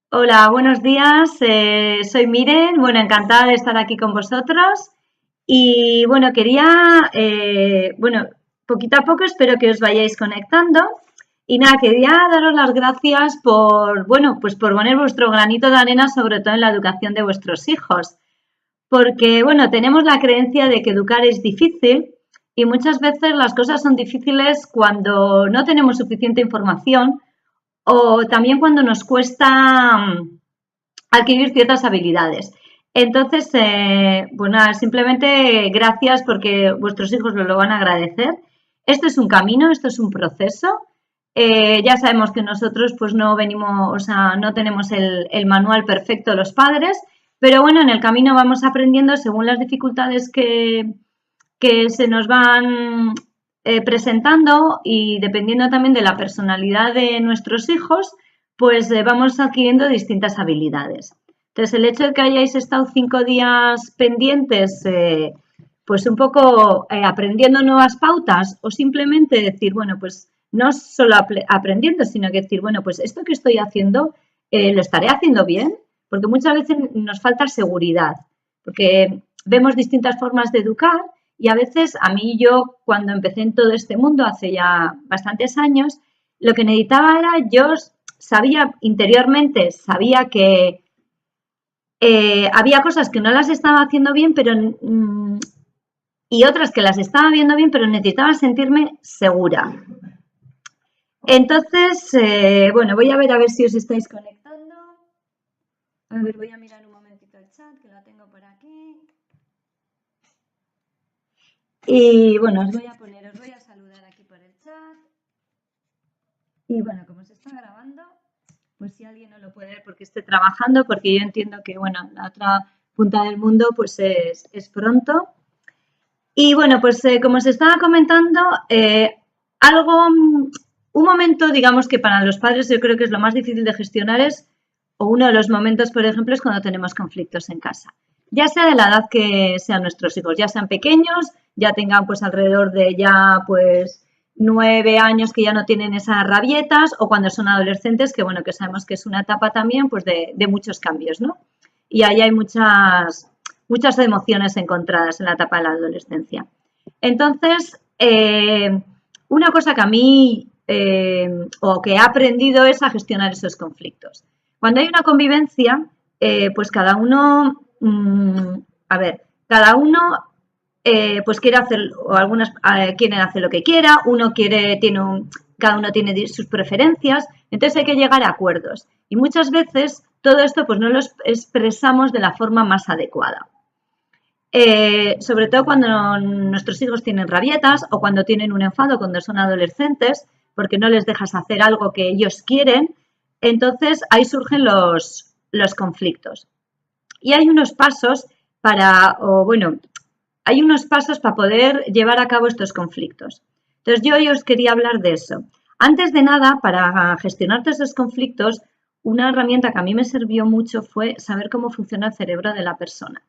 Hola, buenos días. Soy Miren. Bueno, encantada de estar aquí con vosotros. Y bueno, quería, poquito a poco espero que os vayáis conectando. Y nada, quería daros las gracias por, bueno, pues por poner vuestro granito de arena, sobre todo en la educación de vuestros hijos. Porque, bueno, tenemos la creencia de que educar es difícil y muchas veces las cosas son difíciles cuando no tenemos suficiente información o también cuando nos cuesta adquirir ciertas habilidades. Entonces, bueno, simplemente gracias porque vuestros hijos lo van a agradecer. Esto es un camino, esto es un proceso. Ya sabemos que nosotros pues no venimos, o sea, no tenemos el manual perfecto los padres, pero bueno, en el camino vamos aprendiendo según las dificultades que se nos van presentando y dependiendo también de la personalidad de nuestros hijos, pues vamos adquiriendo distintas habilidades. Entonces, el hecho de que hayáis estado 5 días pendientes, pues un poco aprendiendo nuevas pautas o simplemente decir, bueno, pues no solo aprendiendo, sino que decir, bueno, pues esto que estoy haciendo, ¿lo estaré haciendo bien? Porque muchas veces nos falta seguridad, porque vemos distintas formas de educar y a veces a mí yo cuando empecé en todo este mundo hace ya bastantes años, lo que necesitaba era, yo sabía interiormente, sabía que había cosas que no las estaba haciendo bien, pero y otras que las estaba viendo bien, pero necesitaba sentirme segura. Entonces, bueno, voy a ver si os estáis conectando. A ver, voy a mirar un momentito el chat, que lo tengo por aquí. Y bueno, os voy a saludar aquí por el chat. Y bueno, como se está grabando, pues si alguien no lo puede ver porque esté trabajando, porque yo entiendo que, bueno, la otra punta del mundo pues es pronto. Y bueno, pues como se estaba comentando, un momento, digamos que para los padres yo creo que es lo más difícil de gestionar o uno de los momentos, por ejemplo, es cuando tenemos conflictos en casa. Ya sea de la edad que sean nuestros hijos, ya sean pequeños, ya tengan pues alrededor de ya pues 9 años que ya no tienen esas rabietas o cuando son adolescentes, que bueno, que sabemos que es una etapa también pues de muchos cambios, ¿no? Y ahí hay muchas emociones encontradas en la etapa de la adolescencia. Entonces, una cosa que a mí o que he aprendido es a gestionar esos conflictos. Cuando hay una convivencia, pues cada uno, cada uno pues quiere hacer, o algunas quieren hacer lo que quiera, cada uno tiene sus preferencias, entonces hay que llegar a acuerdos. Y muchas veces todo esto pues no lo expresamos de la forma más adecuada. Sobre todo cuando nuestros hijos tienen rabietas o cuando tienen un enfado, cuando son adolescentes, porque no les dejas hacer algo que ellos quieren, entonces ahí surgen los conflictos. Y hay unos pasos hay unos pasos para poder llevar a cabo estos conflictos. Entonces yo hoy os quería hablar de eso. Antes de nada, para gestionar todos esos conflictos, una herramienta que a mí me sirvió mucho fue saber cómo funciona el cerebro de la persona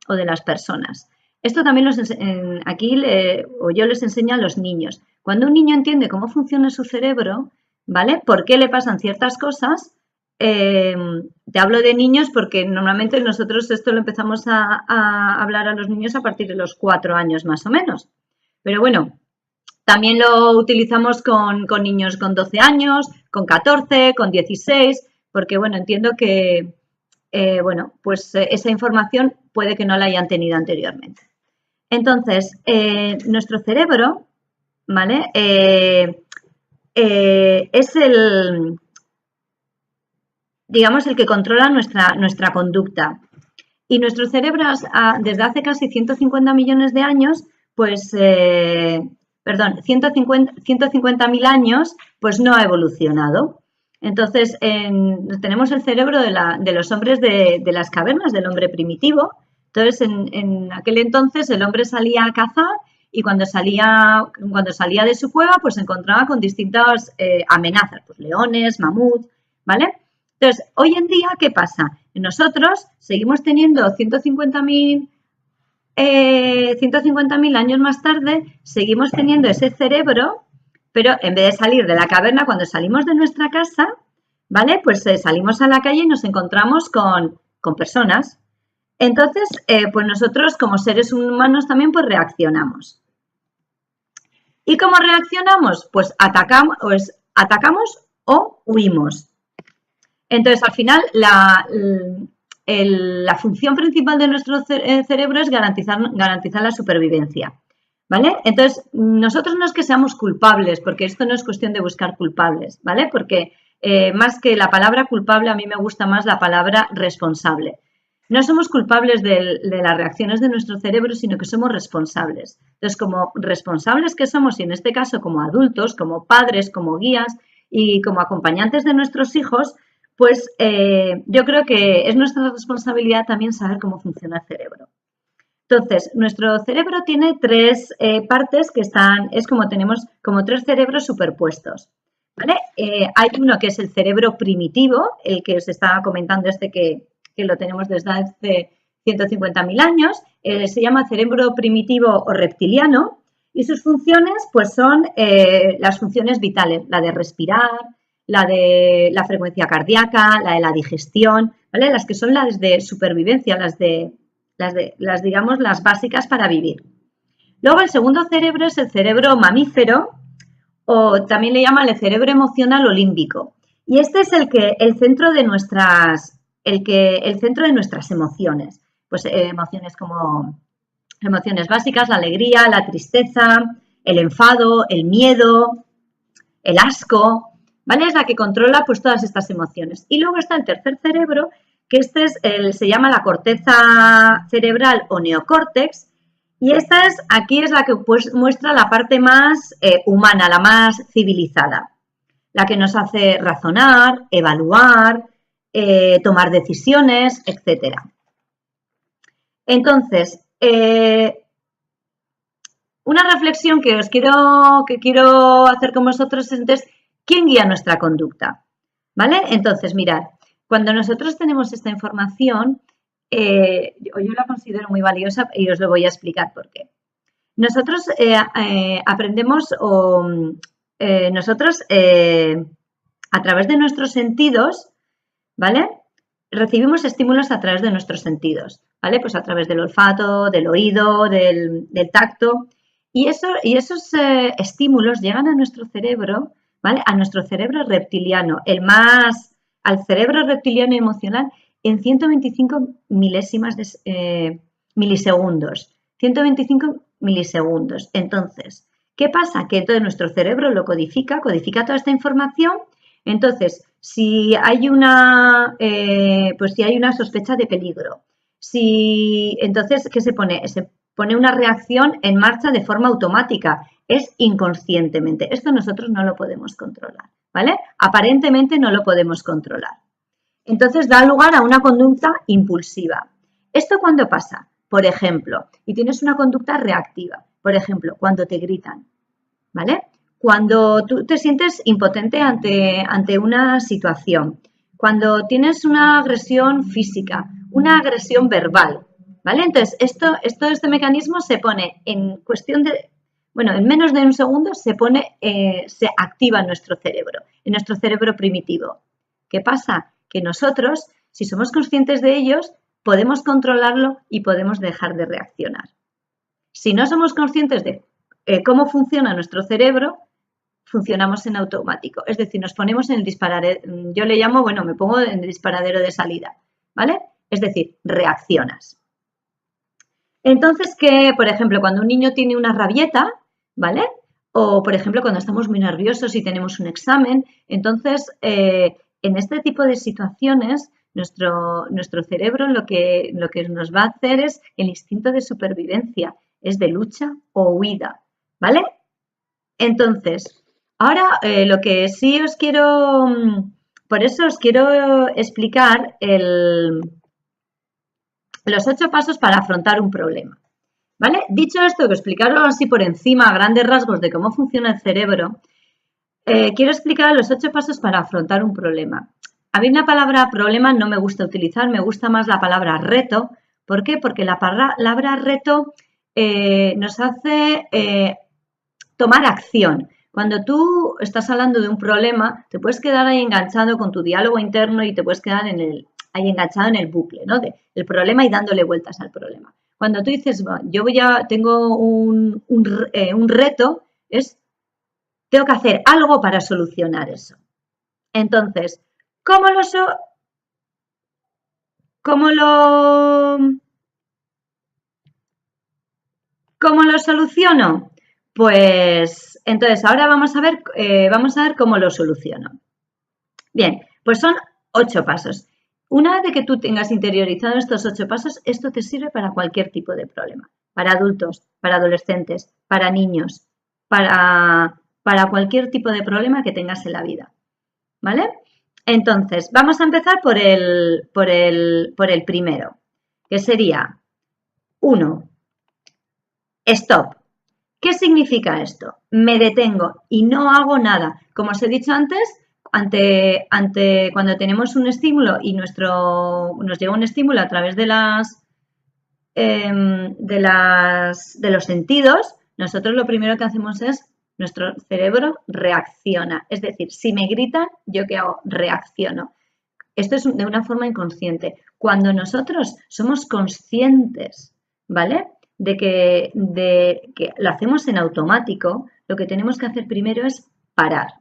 o de las personas. Esto también yo les enseño a los niños. Cuando un niño entiende cómo funciona su cerebro, ¿vale? ¿Por qué le pasan ciertas cosas? Te hablo de niños porque normalmente nosotros esto lo empezamos a hablar a los niños a partir de los 4 años más o menos. Pero bueno, también lo utilizamos con niños con 12 años, con 14, con 16, porque bueno, entiendo que esa información puede que no la hayan tenido anteriormente. Entonces, nuestro cerebro, ¿vale? Es digamos, el que controla nuestra conducta. Y nuestro cerebro, desde hace casi 150 millones de años, 150.000 años, pues no ha evolucionado. Entonces, tenemos el cerebro de los hombres de las cavernas, del hombre primitivo. Entonces, en aquel entonces el hombre salía a cazar y cuando salía de su cueva, pues se encontraba con distintas amenazas, pues leones, mamuts, ¿vale? Entonces, hoy en día, ¿qué pasa? Nosotros seguimos teniendo 150.000 años más tarde, seguimos teniendo ese cerebro, pero en vez de salir de la caverna, cuando salimos de nuestra casa, ¿vale? Pues salimos a la calle y nos encontramos con personas. Entonces, pues nosotros como seres humanos también pues reaccionamos. ¿Y cómo reaccionamos? Pues atacamos o huimos. Entonces, al final, la función principal de nuestro cerebro es garantizar la supervivencia, ¿vale? Entonces, nosotros no es que seamos culpables, porque esto no es cuestión de buscar culpables, ¿vale? Porque más que la palabra culpable, a mí me gusta más la palabra responsable. No somos culpables de las reacciones de nuestro cerebro, sino que somos responsables. Entonces, como responsables que somos, y en este caso como adultos, como padres, como guías y como acompañantes de nuestros hijos, pues yo creo que es nuestra responsabilidad también saber cómo funciona el cerebro. Entonces, nuestro cerebro tiene tres partes que es como tenemos como tres cerebros superpuestos. ¿Vale? Hay uno que es el cerebro primitivo, el que os estaba comentando que lo tenemos desde hace 150.000 años, se llama cerebro primitivo o reptiliano y sus funciones pues son las funciones vitales, la de respirar, la de la frecuencia cardíaca, la de la digestión, ¿vale? Las que son las de supervivencia, digamos las básicas para vivir. Luego el segundo cerebro es el cerebro mamífero o también le llaman el cerebro emocional o límbico. Y este es el centro de nuestras emociones. Pues emociones como emociones básicas, la alegría, la tristeza, el enfado, el miedo, el asco, ¿vale? Es la que controla pues todas estas emociones. Y luego está el tercer cerebro, que se llama la corteza cerebral o neocórtex, y aquí es la que pues, muestra la parte más humana, la más civilizada, la que nos hace razonar, evaluar, tomar decisiones, etc. Entonces, una reflexión que quiero hacer con vosotros es ¿quién guía nuestra conducta? ¿Vale? Entonces, mirad, cuando nosotros tenemos esta información, yo la considero muy valiosa y os lo voy a explicar por qué. Nosotros aprendemos a través de nuestros sentidos, ¿vale? Recibimos estímulos a través de nuestros sentidos, ¿vale? Pues a través del olfato, del oído, del tacto. Y esos estímulos llegan a nuestro cerebro, ¿vale? A nuestro cerebro reptiliano, al cerebro reptiliano emocional en 125 milésimas de milisegundos. 125 milisegundos. Entonces, ¿qué pasa? Que entonces nuestro cerebro lo codifica toda esta información. Entonces, si hay una sospecha de peligro, entonces, ¿qué se pone? Se pone una reacción en marcha de forma automática, es inconscientemente. Esto nosotros no lo podemos controlar, ¿vale? Aparentemente no lo podemos controlar. Entonces da lugar a una conducta impulsiva. ¿Esto cuándo pasa? Por ejemplo, y tienes una conducta reactiva, por ejemplo, cuando te gritan, ¿vale? Cuando tú te sientes impotente ante una situación, cuando tienes una agresión física, una agresión verbal, ¿vale? Entonces, este mecanismo se pone en menos de un segundo se activa en nuestro cerebro primitivo. ¿Qué pasa? Que nosotros, si somos conscientes de ellos, podemos controlarlo y podemos dejar de reaccionar. Si no somos conscientes de cómo funciona nuestro cerebro, funcionamos en automático. Es decir, nos ponemos en el disparadero, yo le llamo, me pongo en el disparadero de salida, ¿vale? Es decir, reaccionas. Entonces, por ejemplo, cuando un niño tiene una rabieta, ¿vale? O, por ejemplo, cuando estamos muy nerviosos y tenemos un examen, entonces, en este tipo de situaciones, nuestro cerebro lo que nos va a hacer es el instinto de supervivencia, es de lucha o huida, ¿vale? Entonces, ahora lo que sí por eso os quiero explicar los 8 pasos para afrontar un problema, ¿vale? Dicho esto, que explicaros así por encima, a grandes rasgos de cómo funciona el cerebro, quiero explicar los 8 pasos para afrontar un problema. A mí la palabra problema no me gusta utilizar, me gusta más la palabra reto. ¿Por qué? Porque la palabra reto nos hace tomar acción. Cuando tú estás hablando de un problema, te puedes quedar ahí enganchado con tu diálogo interno y te puedes quedar ahí enganchado en el bucle, ¿no? El problema y dándole vueltas al problema. Cuando tú dices, tengo un reto, tengo que hacer algo para solucionar eso. Entonces, ¿cómo lo soluciono? Pues entonces ahora vamos a ver cómo lo soluciono. Bien, pues son 8 pasos. Una vez de que tú tengas interiorizado estos 8 pasos, esto te sirve para cualquier tipo de problema. Para adultos, para adolescentes, para niños, para cualquier tipo de problema que tengas en la vida. ¿Vale? Entonces, vamos a empezar por el primero, que sería 1. Stop. ¿Qué significa esto? Me detengo y no hago nada. Como os he dicho antes, cuando tenemos un estímulo y nos llega un estímulo a través de los sentidos, nosotros lo primero que hacemos es nuestro cerebro reacciona. Es decir, si me gritan, ¿yo qué hago? Reacciono. Esto es de una forma inconsciente. Cuando nosotros somos conscientes, ¿vale? De que lo hacemos en automático, lo que tenemos que hacer primero es parar,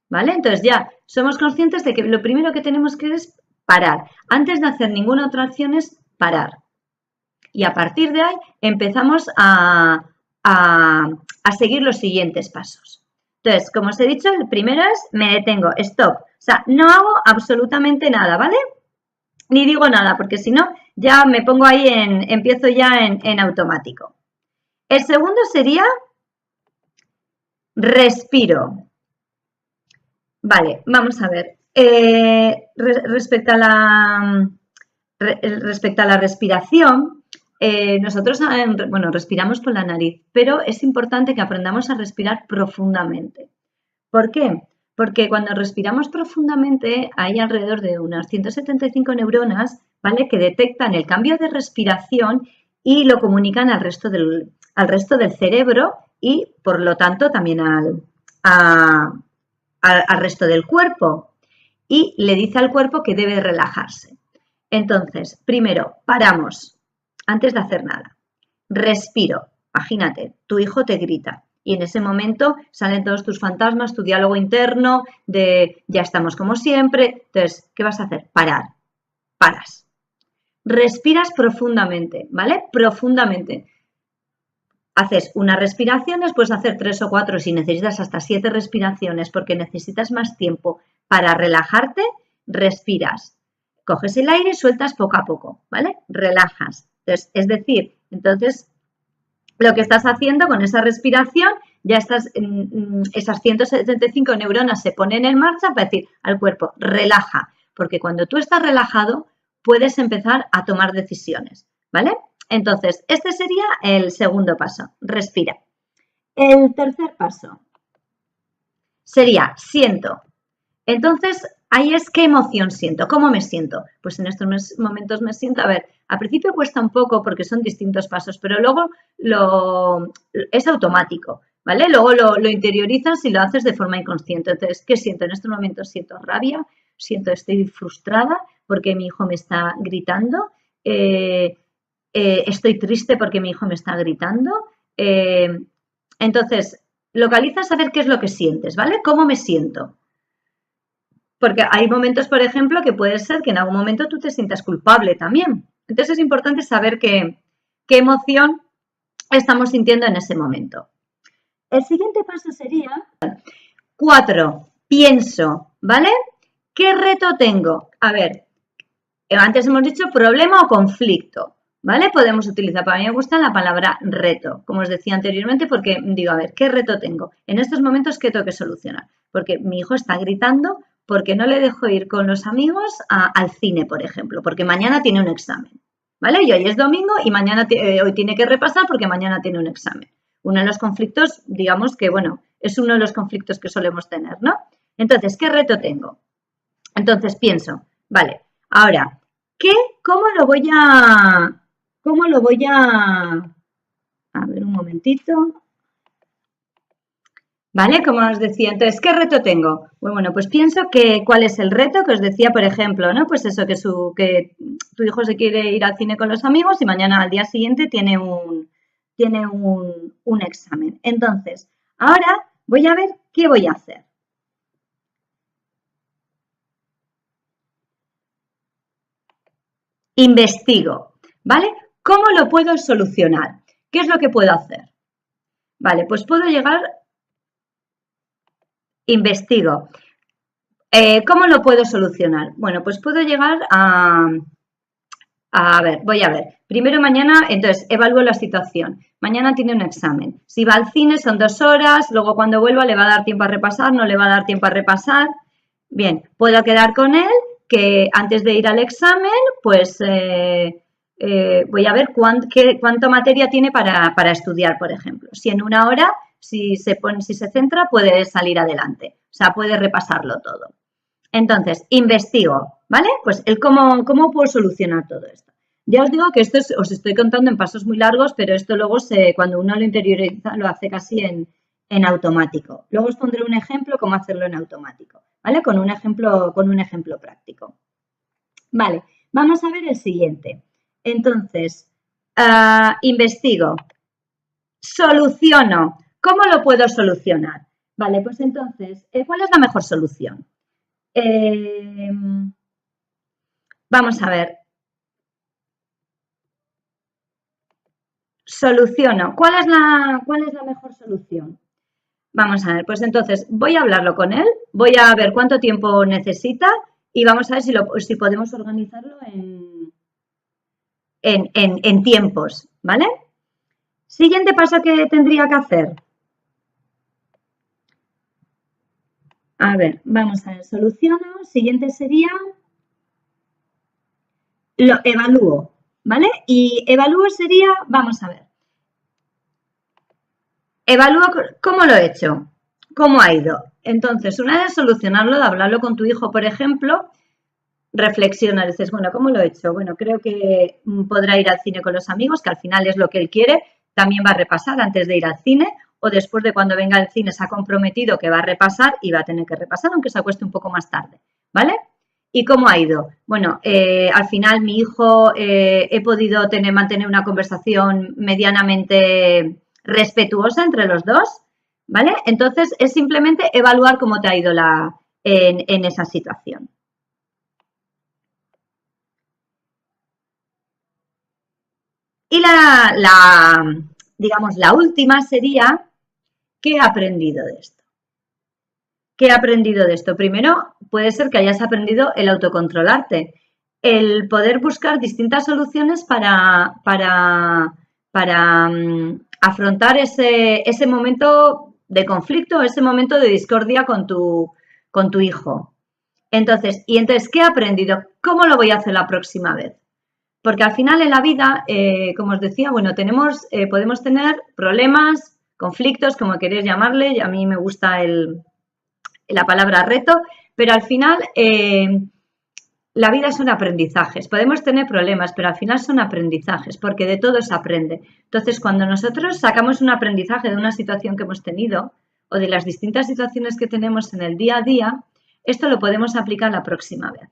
¿vale? Entonces ya somos conscientes de que lo primero que tenemos que es parar. Antes de hacer ninguna otra acción es parar. Y a partir de ahí empezamos a seguir los siguientes pasos. Entonces, como os he dicho, el primero es me detengo, stop. O sea, no hago absolutamente nada, ¿vale? Ni digo nada, porque si no, ya me pongo ahí empiezo ya en automático. El segundo sería respiro. Vale, vamos a ver. Respecto a la respiración, nosotros, respiramos por la nariz, pero es importante que aprendamos a respirar profundamente. ¿Por qué? Porque cuando respiramos profundamente hay alrededor de unas 175 neuronas, ¿vale? Que detectan el cambio de respiración y lo comunican al resto del cerebro y, por lo tanto, también al resto del cuerpo. Y le dice al cuerpo que debe relajarse. Entonces, primero, paramos antes de hacer nada. Respiro. Imagínate, tu hijo te grita y en ese momento salen todos tus fantasmas, tu diálogo interno de ya estamos como siempre. Entonces, ¿qué vas a hacer? Parar. Paras. Respiras profundamente, ¿vale? Profundamente. Haces una respiración, puedes hacer 3 o 4, si necesitas hasta 7 respiraciones porque necesitas más tiempo para relajarte, respiras. Coges el aire y sueltas poco a poco, ¿vale? Relajas. Entonces, es decir, lo que estás haciendo con esa respiración, ya esas 175 neuronas se ponen en marcha para decir al cuerpo, relaja, porque cuando tú estás relajado puedes empezar a tomar decisiones, ¿vale? Entonces, este sería el segundo paso, respira. El tercer paso sería siento. Entonces, ahí es qué emoción siento, cómo me siento. Pues en estos momentos me siento, a ver, al principio cuesta un poco porque son distintos pasos, pero luego es automático, ¿vale? Luego lo interiorizas y lo haces de forma inconsciente. Entonces, ¿qué siento? En estos momentos siento rabia, estoy frustrada porque mi hijo me está gritando, estoy triste porque mi hijo me está gritando. Entonces, localizas a ver qué es lo que sientes, ¿vale? ¿Cómo me siento? Porque hay momentos, por ejemplo, que puede ser que en algún momento tú te sientas culpable también. Entonces es importante saber qué emoción estamos sintiendo en ese momento. El siguiente paso sería 4. Pienso, ¿vale? ¿Qué reto tengo? A ver, antes hemos dicho problema o conflicto, ¿vale? Podemos utilizar, para mí me gusta la palabra reto, como os decía anteriormente, porque digo, a ver, ¿qué reto tengo? En estos momentos, ¿qué tengo que solucionar? Porque mi hijo está gritando porque no le dejo ir con los amigos al cine, por ejemplo, porque mañana tiene un examen, ¿vale? Y hoy es domingo y hoy tiene que repasar porque mañana tiene un examen. Uno de los conflictos, digamos que, bueno, es uno de los conflictos que solemos tener, ¿no? Entonces, ¿qué reto tengo? Entonces pienso, vale, ahora, ¿cómo lo voy a ver un momentito? ¿Vale? Como os decía, entonces, ¿qué reto tengo? Bueno, pues pienso que cuál es el reto que os decía, por ejemplo, ¿no? Pues eso, que tu hijo se quiere ir al cine con los amigos y mañana al día siguiente tiene un examen. Entonces, ahora voy a ver qué voy a hacer. Investigo, ¿vale? ¿Cómo lo puedo solucionar? ¿Qué es lo que puedo hacer? Vale, pues puedo llegar, investigo. ¿Cómo lo puedo solucionar? Bueno, pues puedo llegar a ver, voy a ver. Primero mañana, entonces, evalúo la situación. Mañana tiene un examen. Si va al cine son 2 horas, luego cuando vuelva le va a dar tiempo a repasar, no le va a dar tiempo a repasar. Bien, puedo quedar con él que antes de ir al examen, pues voy a ver cuánta materia tiene para estudiar, por ejemplo. Si en 1 hora, si se centra, puede salir adelante. O sea, puede repasarlo todo. Entonces, investigo, ¿vale? Pues el cómo puedo solucionar todo esto. Ya os digo que esto os estoy contando en pasos muy largos, pero esto luego cuando uno lo interioriza lo hace casi en automático. Luego os pondré un ejemplo cómo hacerlo en automático, ¿vale? Con un ejemplo práctico. Vale, vamos a ver el siguiente. Entonces, investigo, soluciono. ¿Cómo lo puedo solucionar? Vale, pues entonces, ¿cuál es la mejor solución? Vamos a ver. Soluciono. ¿Cuál es la mejor solución? Vamos a ver, pues entonces voy a hablarlo con él, voy a ver cuánto tiempo necesita y vamos a ver si podemos organizarlo en tiempos, ¿vale? Siguiente paso que tendría que hacer. A ver, vamos a ver, soluciono. Siguiente sería, lo evalúo, ¿vale? Y evalúo sería, vamos a ver, evalúo cómo lo he hecho, cómo ha ido. Entonces, una vez solucionarlo, de hablarlo con tu hijo, por ejemplo, reflexionar, dices, bueno, ¿cómo lo he hecho? Bueno, creo que podrá ir al cine con los amigos, que al final es lo que él quiere, también va a repasar antes de ir al cine o después de cuando venga al cine se ha comprometido que va a repasar y va a tener que repasar, aunque se acueste un poco más tarde, ¿vale? ¿Y cómo ha ido? Bueno, al final mi hijo he podido mantener una conversación medianamente respetuosa entre los dos, ¿vale? Entonces es simplemente evaluar cómo te ha ido en esa situación. Y digamos, la última sería, ¿qué he aprendido de esto? ¿Qué he aprendido de esto? Primero, puede ser que hayas aprendido el autocontrolarte, el poder buscar distintas soluciones para afrontar ese momento de conflicto, ese momento de discordia con tu hijo. Entonces, ¿qué he aprendido? ¿Cómo lo voy a hacer la próxima vez? Porque al final en la vida, como os decía, bueno, podemos tener problemas, conflictos, como queréis llamarle, y a mí me gusta la palabra reto, pero al final la vida son aprendizajes. Podemos tener problemas, pero al final son aprendizajes, porque de todo se aprende. Entonces, cuando nosotros sacamos un aprendizaje de una situación que hemos tenido o de las distintas situaciones que tenemos en el día a día, esto lo podemos aplicar la próxima vez.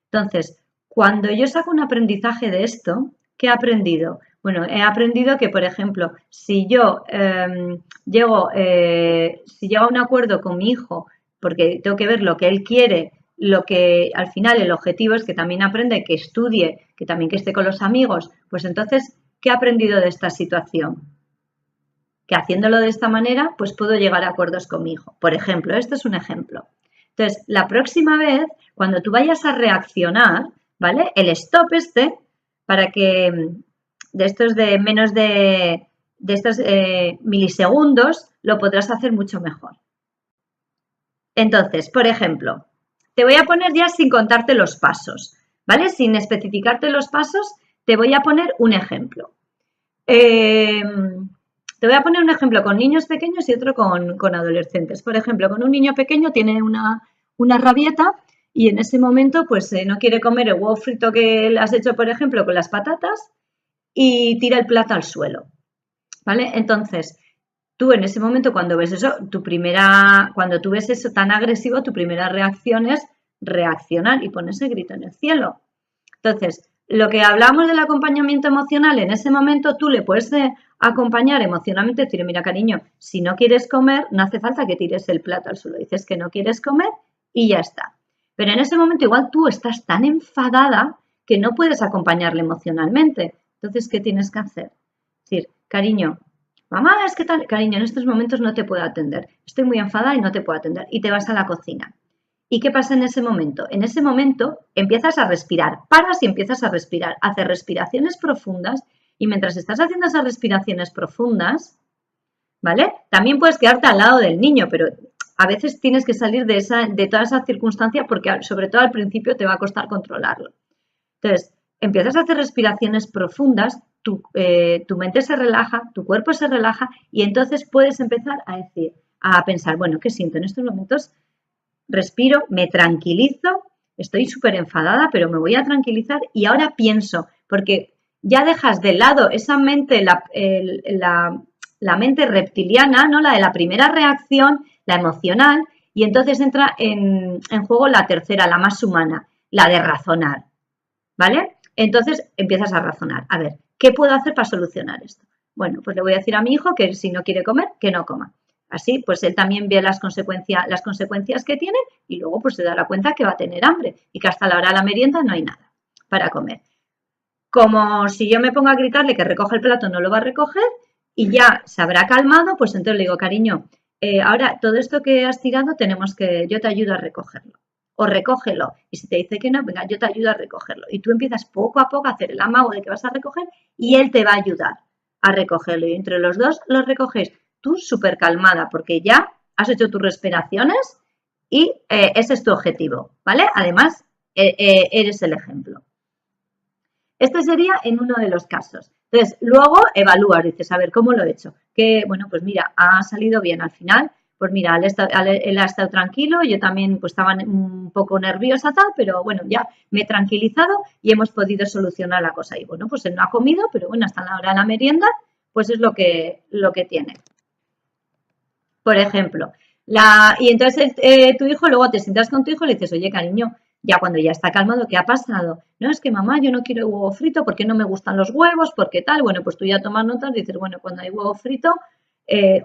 Entonces, cuando yo saco un aprendizaje de esto, ¿qué he aprendido? Bueno, he aprendido que, por ejemplo, si yo llego a un acuerdo con mi hijo, porque tengo que ver lo que él quiere, lo que al final el objetivo es que también aprenda, que estudie, que también que esté con los amigos, pues entonces, ¿qué he aprendido de esta situación? Que haciéndolo de esta manera, pues puedo llegar a acuerdos con mi hijo. Por ejemplo, esto es un ejemplo. Entonces, la próxima vez, cuando tú vayas a reaccionar, ¿vale? El stop para que de estos de menos de estos milisegundos, lo podrás hacer mucho mejor. Entonces, por ejemplo, te voy a poner ya sin contarte los pasos, ¿vale? Sin especificarte los pasos, te voy a poner un ejemplo. Te voy a poner un ejemplo con niños pequeños y otro con adolescentes. Por ejemplo, con un niño pequeño tiene una rabieta y en ese momento pues no quiere comer el huevo frito que le has hecho, por ejemplo, con las patatas y tira el plato al suelo, ¿vale? Entonces, tú en ese momento cuando ves eso, cuando tú ves eso tan agresivo, tu primera reacción es reaccionar y ponerse grito en el cielo. Entonces, lo que hablamos del acompañamiento emocional, en ese momento tú le puedes acompañar emocionalmente, decir, mira cariño, si no quieres comer, no hace falta que tires el plato al suelo, dices que no quieres comer y ya está. Pero en ese momento igual tú estás tan enfadada que no puedes acompañarle emocionalmente. Entonces, ¿qué tienes que hacer? Decir, cariño, mamá, es que tal, cariño, en estos momentos no te puedo atender, estoy muy enfadada y no te puedo atender. Y te vas a la cocina. ¿Y qué pasa en ese momento? En ese momento empiezas a respirar, paras y empiezas a respirar, hacer respiraciones profundas y mientras estás haciendo esas respiraciones profundas, ¿vale? También puedes quedarte al lado del niño, pero a veces tienes que salir de toda esa circunstancia porque sobre todo al principio te va a costar controlarlo. Entonces, empiezas a hacer respiraciones profundas, tu mente se relaja, tu cuerpo se relaja y entonces puedes empezar a pensar, bueno, ¿qué siento en estos momentos? Respiro, me tranquilizo, estoy súper enfadada, pero me voy a tranquilizar y ahora pienso, porque ya dejas de lado esa mente, la mente reptiliana, ¿no? La de la primera reacción, la emocional, y entonces entra en juego la tercera, la más humana, la de razonar, ¿vale? Entonces empiezas a razonar, a ver, ¿qué puedo hacer para solucionar esto? Bueno, pues le voy a decir a mi hijo que si no quiere comer, que no coma. Así, pues él también ve las consecuencias que tiene y luego pues se dará cuenta que va a tener hambre y que hasta la hora de la merienda no hay nada para comer. Como si yo me pongo a gritarle que recoja el plato, no lo va a recoger y ya se habrá calmado, pues entonces le digo, cariño, ahora todo esto que has tirado yo te ayudo a recogerlo. O recógelo. Y si te dice que no, venga, yo te ayudo a recogerlo. Y tú empiezas poco a poco a hacer el amago de que vas a recoger y él te va a ayudar a recogerlo. Y entre los dos lo recogéis. Tú súper calmada porque ya has hecho tus respiraciones y ese es tu objetivo, ¿vale? Además, eres el ejemplo. Este sería en uno de los casos. Entonces, luego evalúas, dices, a ver, ¿cómo lo he hecho? Que, bueno, pues mira, ha salido bien al final. Pues mira, él ha estado tranquilo, yo también pues estaba un poco nerviosa tal, pero bueno, ya me he tranquilizado y hemos podido solucionar la cosa. Y bueno, pues él no ha comido, pero bueno, hasta la hora de la merienda, pues es lo que tiene. Por ejemplo, y entonces tu hijo, luego te sientas con tu hijo y le dices, oye, cariño, ya cuando ya está calmado, ¿qué ha pasado? No, es que mamá, yo no quiero huevo frito porque no me gustan los huevos, porque tal. Bueno, pues tú ya tomas notas, dices, bueno, cuando hay huevo frito,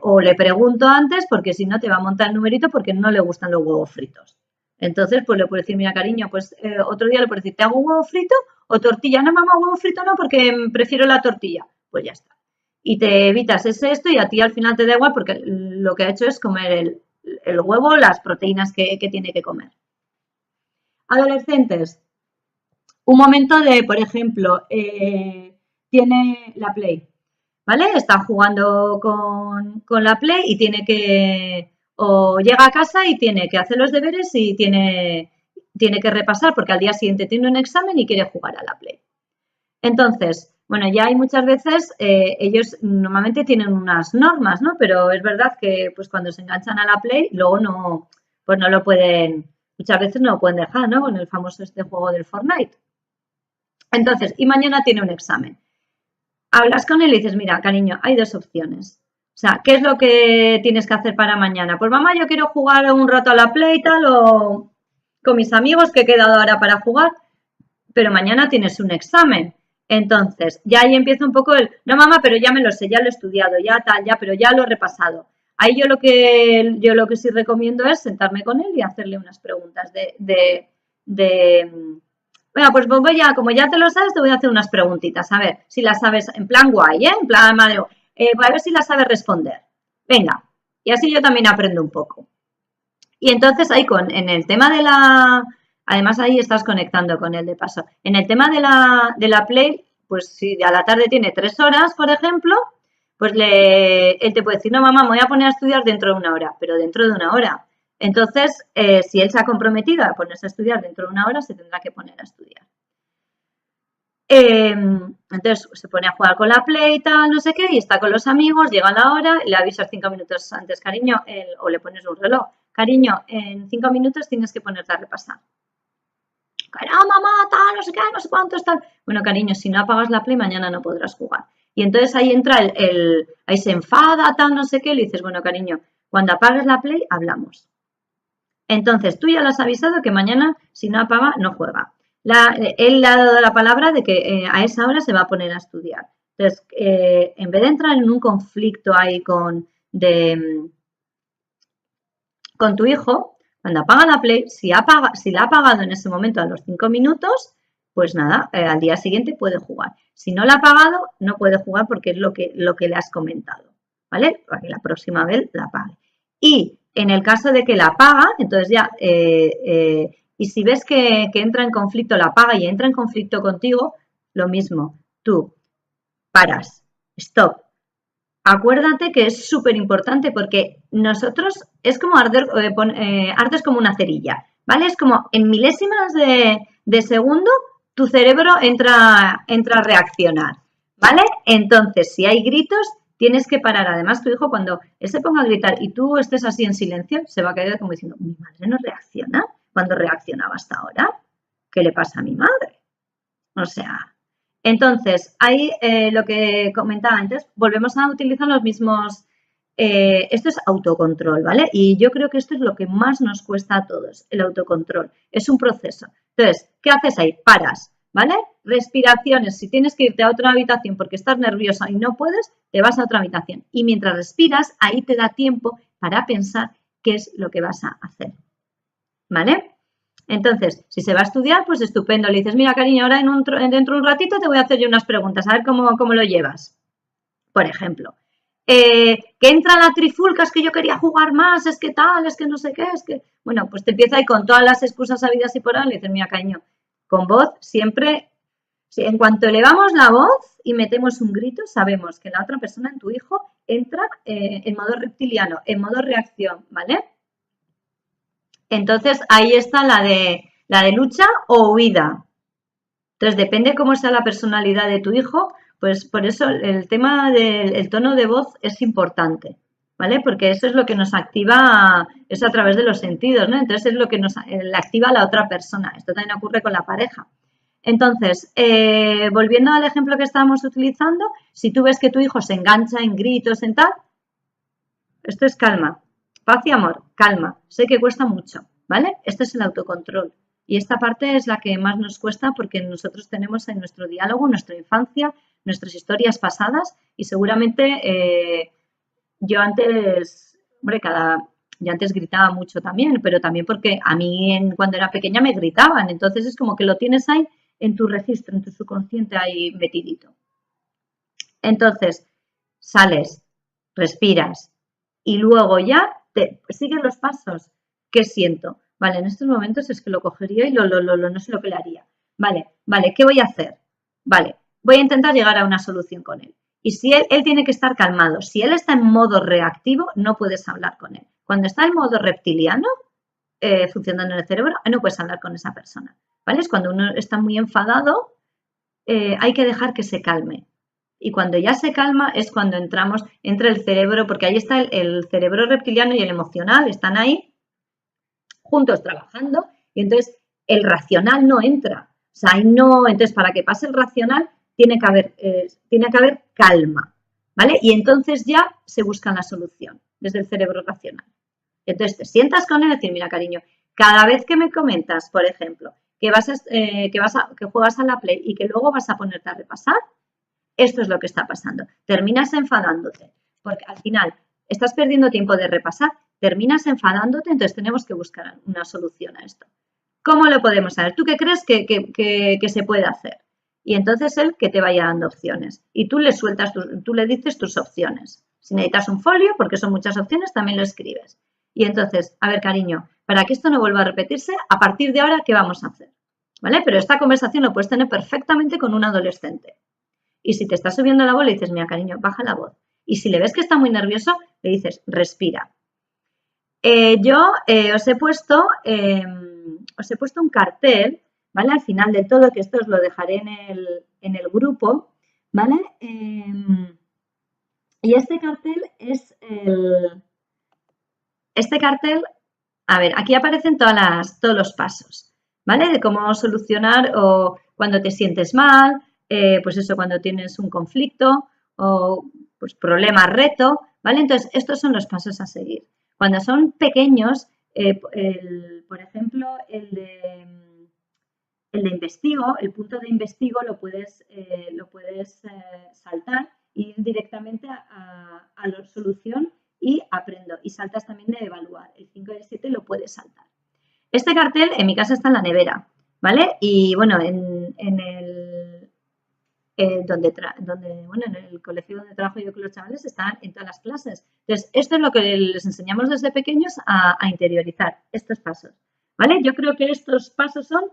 o le pregunto antes, porque si no te va a montar el numerito porque no le gustan los huevos fritos. Entonces, pues le puedo decir, mira, cariño, pues otro día le puedo decir, ¿te hago huevo frito o tortilla? No, mamá, huevo frito no, porque prefiero la tortilla. Pues ya está. Y te evitas esto y a ti al final te da igual porque lo que ha hecho es comer el huevo, las proteínas que tiene que comer. Adolescentes, un momento de, por ejemplo, tiene la Play, ¿vale? Está jugando con la Play y o llega a casa y tiene que hacer los deberes y tiene que repasar porque al día siguiente tiene un examen y quiere jugar a la Play. Entonces, bueno, ya hay muchas veces, ellos normalmente tienen unas normas, ¿no? Pero es verdad que pues cuando se enganchan a la Play, luego pues no lo pueden, muchas veces no lo pueden dejar, ¿no? Con el famoso juego del Fortnite. Entonces, y mañana tiene un examen. Hablas con él y dices, mira, cariño, hay dos opciones. O sea, ¿qué es lo que tienes que hacer para mañana? Pues mamá, yo quiero jugar un rato a la Play y tal, o con mis amigos que he quedado ahora para jugar, pero mañana tienes un examen. Entonces, ya ahí empieza un poco no mamá, pero ya me lo sé, ya lo he estudiado, ya tal, ya, pero ya lo he repasado. Ahí yo lo que sí recomiendo es sentarme con él y hacerle unas preguntas bueno, pues como ya te lo sabes, te voy a hacer unas preguntitas, a ver si las sabes, en plan guay, en plan Amadeo, a ver si las sabes responder. Venga, y así yo también aprendo un poco. Y entonces ahí en el tema además ahí estás conectando con él de paso. En el tema de la Play, pues si a la tarde tiene 3 horas, por ejemplo, pues él te puede decir, no mamá, me voy a poner a estudiar dentro de 1 hora, pero dentro de 1 hora. Entonces, si él se ha comprometido a ponerse a estudiar dentro de 1 hora, se tendrá que poner a estudiar. Entonces se pone a jugar con la Play y tal, no sé qué, y está con los amigos, llega la hora, le avisas 5 minutos antes, cariño, o le pones un reloj. Cariño, en 5 minutos tienes que ponerte a repasar. Mamá, tal, no sé qué, no sé cuántos, tal. Bueno, cariño, si no apagas la Play, mañana no podrás jugar. Y entonces ahí entra ahí se enfada, tal, no sé qué, le dices, bueno, cariño, cuando apagues la Play, hablamos. Entonces, tú ya lo has avisado que mañana, si no apaga, no juega. Él le ha dado la palabra de que a esa hora se va a poner a estudiar. Entonces, en vez de entrar en un conflicto ahí con tu hijo, cuando apaga la Play, si la ha apagado en ese momento a los 5 minutos, pues nada, al día siguiente puede jugar. Si no la ha apagado, no puede jugar porque es lo que le has comentado, ¿vale? Para que la próxima vez la apague. Y en el caso de que la apaga, entonces ya, y si ves que entra en conflicto, la apaga y entra en conflicto contigo, lo mismo, tú paras, stop. Acuérdate que es súper importante porque nosotros es como ardes como una cerilla, ¿vale? Es como en milésimas de segundo tu cerebro entra a reaccionar, ¿vale? Entonces, si hay gritos, tienes que parar. Además, tu hijo, cuando él se ponga a gritar y tú estés así en silencio, se va a quedar como diciendo, mi madre no reacciona cuando reaccionaba hasta ahora. ¿Qué le pasa a mi madre? O sea, entonces, ahí lo que comentaba antes, volvemos a utilizar los mismos, esto es autocontrol, ¿vale? Y yo creo que esto es lo que más nos cuesta a todos, el autocontrol. Es un proceso. Entonces, ¿qué haces ahí? Paras, ¿vale? Respiraciones. Si tienes que irte a otra habitación porque estás nerviosa y no puedes, te vas a otra habitación. Y mientras respiras, ahí te da tiempo para pensar qué es lo que vas a hacer, ¿vale? Entonces, si se va a estudiar, pues estupendo. Le dices, mira, cariño, ahora dentro de un ratito te voy a hacer yo unas preguntas, a ver cómo lo llevas. Por ejemplo, que entra la trifulca, es que yo quería jugar más, es que tal, es que no sé qué, es que... Bueno, pues te empieza ahí con todas las excusas habidas y por ahí, le dices, mira, cariño, con voz siempre... En cuanto elevamos la voz y metemos un grito, sabemos que la otra persona, tu hijo, entra en modo reptiliano, en modo reacción, ¿vale? Entonces, ahí está la de lucha o huida. Entonces, depende cómo sea la personalidad de tu hijo, pues por eso el tema del tono de voz es importante, ¿vale? Porque eso es lo que nos activa, es a través de los sentidos, ¿no? Entonces, es lo que nos activa a la otra persona. Esto también ocurre con la pareja. Entonces, volviendo al ejemplo que estábamos utilizando, si tú ves que tu hijo se engancha en gritos, en tal, esto es calma. Paz y amor, calma. Sé que cuesta mucho, ¿vale? Este es el autocontrol. Y esta parte es la que más nos cuesta porque nosotros tenemos en nuestro diálogo, nuestra infancia, nuestras historias pasadas y seguramente yo antes, hombre, yo antes gritaba mucho también, pero también porque a mí cuando era pequeña me gritaban. Entonces es como que lo tienes ahí en tu registro, en tu subconsciente ahí metidito. Entonces, sales, respiras y luego ya sigues los pasos. ¿Qué siento? Vale, en estos momentos es que lo cogería y no sé lo que le haría. Vale, ¿qué voy a hacer? Vale, voy a intentar llegar a una solución con él. Y si él tiene que estar calmado. Si él está en modo reactivo, no puedes hablar con él. Cuando está en modo reptiliano, funcionando en el cerebro, no puedes hablar con esa persona. ¿Vale? Es cuando uno está muy enfadado, hay que dejar que se calme. Y cuando ya se calma es cuando entra el cerebro, porque ahí está el cerebro reptiliano y el emocional, están ahí juntos trabajando y entonces el racional no entra. O sea, ahí no, entonces para que pase el racional tiene que haber calma, ¿vale? Y entonces ya se busca la solución desde el cerebro racional. Entonces te sientas con él y decir, mira, cariño, cada vez que me comentas, por ejemplo, que juegas a la Play y que luego vas a ponerte a repasar, esto es lo que está pasando. Terminas enfadándote, porque al final estás perdiendo tiempo de repasar, terminas enfadándote, entonces tenemos que buscar una solución a esto. ¿Cómo lo podemos hacer? ¿Tú qué crees que se puede hacer? Y entonces él que te vaya dando opciones. Y tú le dices tus opciones. Si necesitas un folio, porque son muchas opciones, también lo escribes. Y entonces, a ver, cariño, para que esto no vuelva a repetirse, a partir de ahora, ¿qué vamos a hacer? ¿Vale? Pero esta conversación lo puedes tener perfectamente con un adolescente. Y si te está subiendo la voz, le dices, mira, cariño, baja la voz. Y si le ves que está muy nervioso, le dices, respira. Yo os he puesto un cartel, ¿vale? Al final de todo, que esto os lo dejaré en el grupo, ¿vale? Y este cartel es Este cartel, a ver, aquí aparecen todos los pasos, ¿vale? De cómo solucionar o cuando te sientes mal, pues eso, cuando tienes un conflicto o pues problema, reto, ¿vale? Entonces, estos son los pasos a seguir. Cuando son pequeños, por ejemplo, el de investigo, el punto de investigo lo puedes saltar e ir directamente a la solución y aprendo. Y saltas también de evaluar. El 5 y el 7 lo puedes saltar. Este cartel en mi casa está en la nevera, ¿vale? Y bueno, en el en el colegio donde trabajo yo con los chavales están en todas las clases. Entonces, esto es lo que les enseñamos desde pequeños a interiorizar, estos pasos, ¿vale? Yo creo que estos pasos son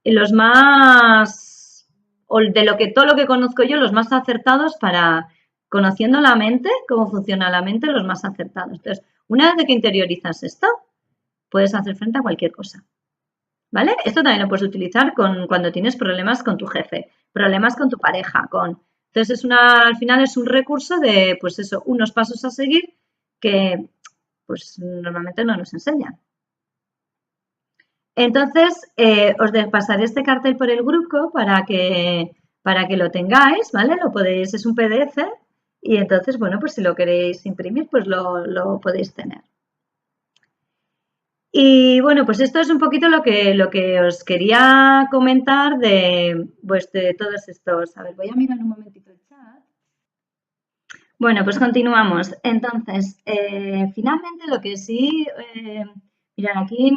los más, o de lo que todo lo que conozco yo, los más acertados para, conociendo la mente, cómo funciona la mente, los más acertados. Entonces, una vez que interiorizas esto, puedes hacer frente a cualquier cosa. ¿Vale? Esto también lo puedes utilizar cuando tienes problemas con tu jefe, problemas con tu pareja, Entonces, al final es un recurso de, pues eso, unos pasos a seguir que, pues, normalmente no nos enseñan. Entonces, os pasaré este cartel por el grupo para que lo tengáis, ¿vale? Lo podéis, es un PDF y entonces, bueno, pues si lo queréis imprimir, pues lo podéis tener. Y bueno, pues esto es un poquito lo que os quería comentar de todos estos. A ver, voy a mirar un momentito el chat. Bueno, pues continuamos. Entonces, finalmente lo que sí, mirad, aquí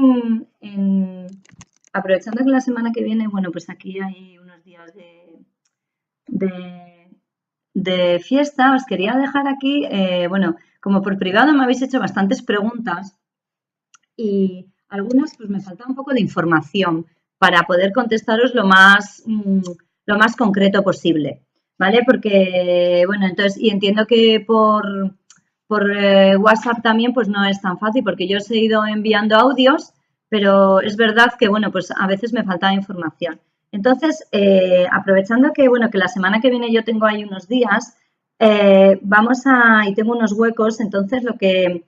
aprovechando que la semana que viene, bueno, pues aquí hay unos días de fiesta, os quería dejar aquí, bueno, como por privado me habéis hecho bastantes preguntas y algunas pues me falta un poco de información para poder contestaros lo más concreto posible, ¿vale? Porque, bueno, entonces, y entiendo que por WhatsApp también pues no es tan fácil porque yo os he ido enviando audios, pero es verdad que, bueno, pues a veces me faltaba información. Entonces, aprovechando que, bueno, que la semana que viene yo tengo ahí unos días, y tengo unos huecos, entonces lo que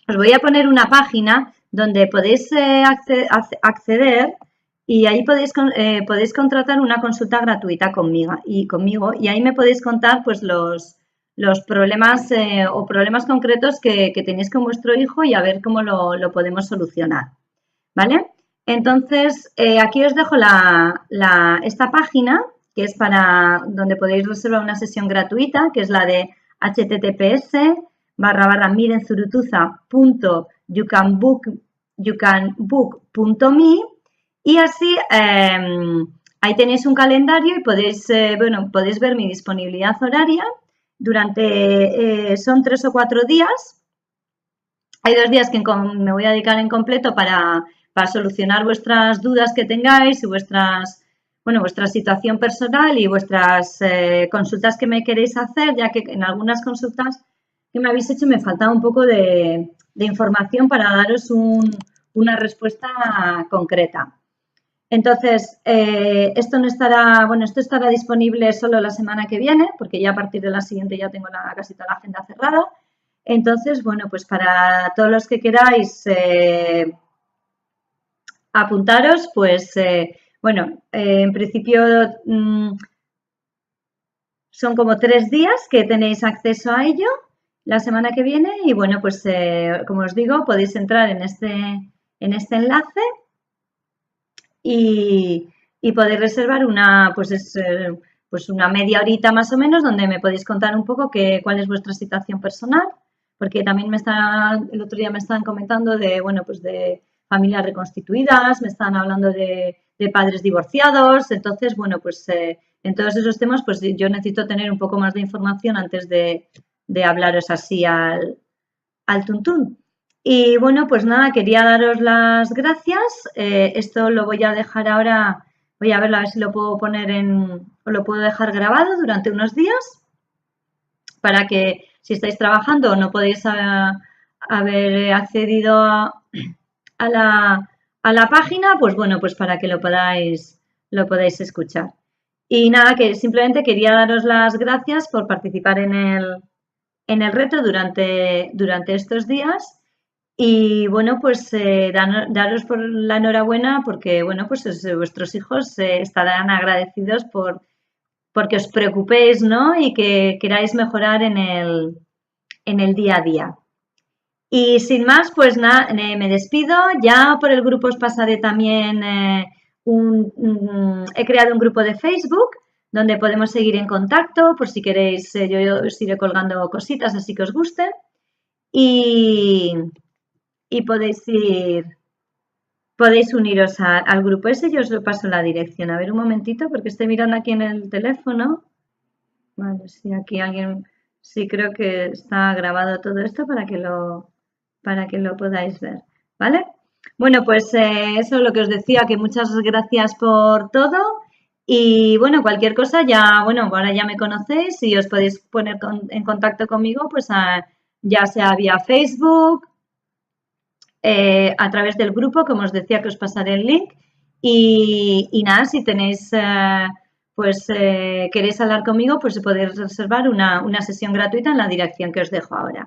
os voy a poner una página donde podéis acceder y ahí podéis contratar una consulta gratuita conmigo y ahí me podéis contar pues los problemas o problemas concretos que tenéis con vuestro hijo y a ver cómo lo podemos solucionar, ¿vale? Entonces, aquí os dejo esta página que es para donde podéis reservar una sesión gratuita, que es la de https://mirenzurutuza.youcanbook.me y así ahí tenéis un calendario y podéis ver mi disponibilidad horaria son 3 o 4 días. Hay 2 días que me voy a dedicar en completo para solucionar vuestras dudas que tengáis y vuestra situación personal y vuestras consultas que me queréis hacer, ya que en algunas consultas que me habéis hecho me faltaba un poco de información para daros una respuesta concreta. Entonces, esto estará disponible solo la semana que viene, porque ya a partir de la siguiente ya tengo casi toda la agenda cerrada. Entonces, bueno, pues para todos los que queráis apuntaros, pues, en principio son como 3 días que tenéis acceso a ello la semana que viene y, bueno, pues, como os digo, podéis entrar en este enlace y podéis reservar una media horita más o menos donde me podéis contar un poco cuál es vuestra situación personal, porque también el otro día me estaban comentando de familias reconstituidas, me estaban hablando de padres divorciados, entonces, bueno, pues en todos esos temas pues yo necesito tener un poco más de información antes de hablaros así al tuntún. Y bueno, pues nada, quería daros las gracias. Esto lo voy a dejar ahora, voy a ver si lo puedo poner o lo puedo dejar grabado durante unos días para que si estáis trabajando o no podéis haber accedido a la página, pues bueno, pues para que lo podáis escuchar. Y nada, que simplemente quería daros las gracias por participar en el reto durante estos días y bueno, pues daros por la enhorabuena porque bueno, pues vuestros hijos estarán agradecidos por porque os preocupéis, ¿no? Y que queráis mejorar en el día a día. Y sin más, pues nada, me despido. Ya por el grupo os pasaré también he creado un grupo de Facebook donde podemos seguir en contacto por si queréis, yo os iré colgando cositas así que os guste y podéis uniros al grupo ese. Yo os lo paso la dirección. A ver un momentito porque estoy mirando aquí en el teléfono. Vale, sí, aquí alguien, sí creo que está grabado todo esto para que lo podáis ver, ¿vale? Bueno, pues eso es lo que os decía, que muchas gracias por todo y bueno, cualquier cosa ya, bueno, ahora ya me conocéis y os podéis poner en contacto conmigo, pues ya sea vía Facebook, a través del grupo, como os decía que os pasaré el link y nada, si tenéis, queréis hablar conmigo, pues podéis reservar una sesión gratuita en la dirección que os dejo ahora.